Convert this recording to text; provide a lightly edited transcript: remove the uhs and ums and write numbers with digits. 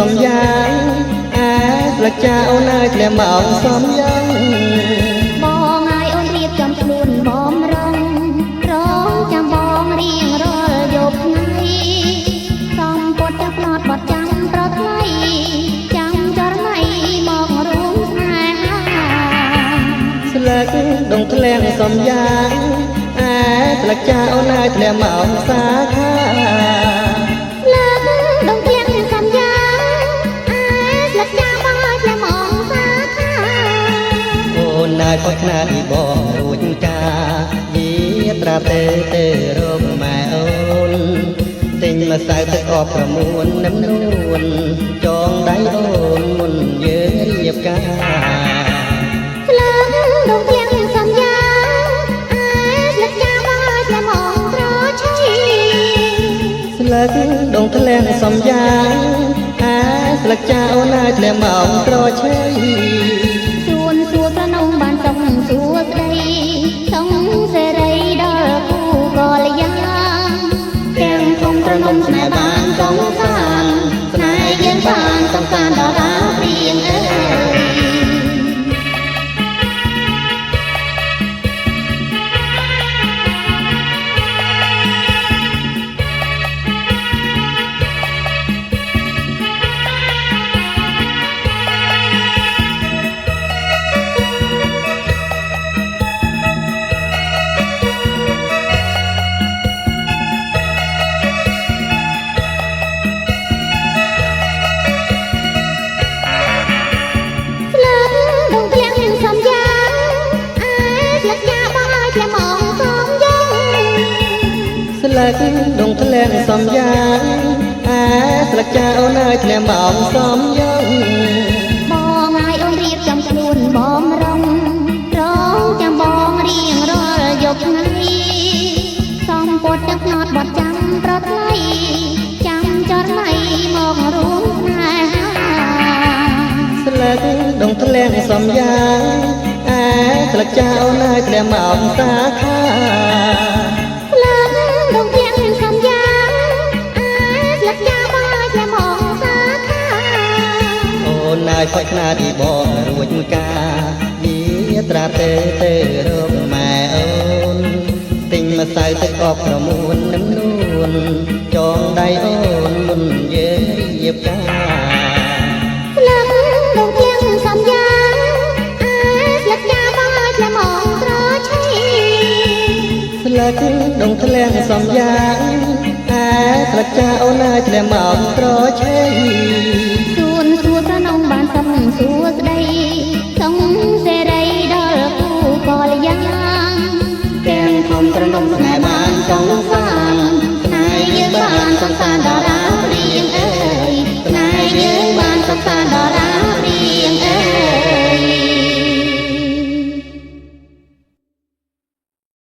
សំយ៉ាងស្លឹកចាអូនអើយធ្លាក់មកសំយ៉ាងបងហើយអូនរៀបចំខ្លួនបំរុងរងចាំបងរៀងរាល់យប់ថ្ងៃសំពត់ចាប់ផ្លត់បត់ចាំប្រថ្លៃចាំចរណៃមករួមស្នេហាស្លឹកដងធ្លាក់សំយ៉ាងស្លឹកចាអូនអើយធ្លាក់មកសាខាលើកដងធ្លាក់សំយ៉ាងស្លឹកចាបងអើយធ្លាក់មកសាខាអូនអើយខុសខ្នាតពីបងរួចការយាត្រាទៅរកម៉ែអូនទិញម្សៅទឹកអបប្រមួននឹមនួនចងដៃអូនមុនយើងរៀបការស្លើកដងទាំងសំយ៉ាងស្លឹកចាបងអើយធ្លាក់មកត្រឆៃស្លឹកដងធ្លាក់សំយ៉ាងស្លឹកចាអូនអើយធ្លាក់មកត្រឆៃសួនសួរប្រនំបានសុំសួស្ដីសុំសេរីដល់គូកលយ៉ាងទាំងធំប្រនំស្នេហ៍បានសងសានស្នេហ៍យើងបានសំសានដល់រាព្រៀងអើយស្លឹកដងធ្លាក់សំយ៉ាងស្លឹកចាអូនអើយធ្លាក់មកសំយ៉ាងបងហើយអូនរៀបចំខ្លួនបំរុងរងចាំបងរៀងរាល់យប់ថ្ងៃសំពត់ទឹកណត់បត់ចាំប្រថ្លៃចាំចរណៃមករួមស្នេហាស្លឹកដងធ្លាក់សំយ៉ាងស្លឹកចាអូនអើយធ្លាក់មកសាខាដងទាំងសំយ៉ាងស្លឹកចាបងអើយធ្លាក់មកសាខាអូនអើយខុសខ្នាតពីបងរួចការយាត្រាទៅរកម៉ែអូនទិញម្សៅទឹកអបប្រមួននឹមនួនចងដៃអូនមុនយើងរៀបការស្លឹកដងទាំងសំយ៉ាងស្លឹកចាបងអើយធ្លាក់មកត្រឆៃស្លឹកដងធ្លាក់សំយ៉ាងស្លឹកចាអូនអើយធ្លាក់មកត្រឆេសួនសួរប្រនំបានសុំសួស្ដីសុំសេរីដល់គូកលយ៉ាងទាំងធំប្រនំស្នេហ៍បានសងសានស្នេហ៍យើងបានសងសាន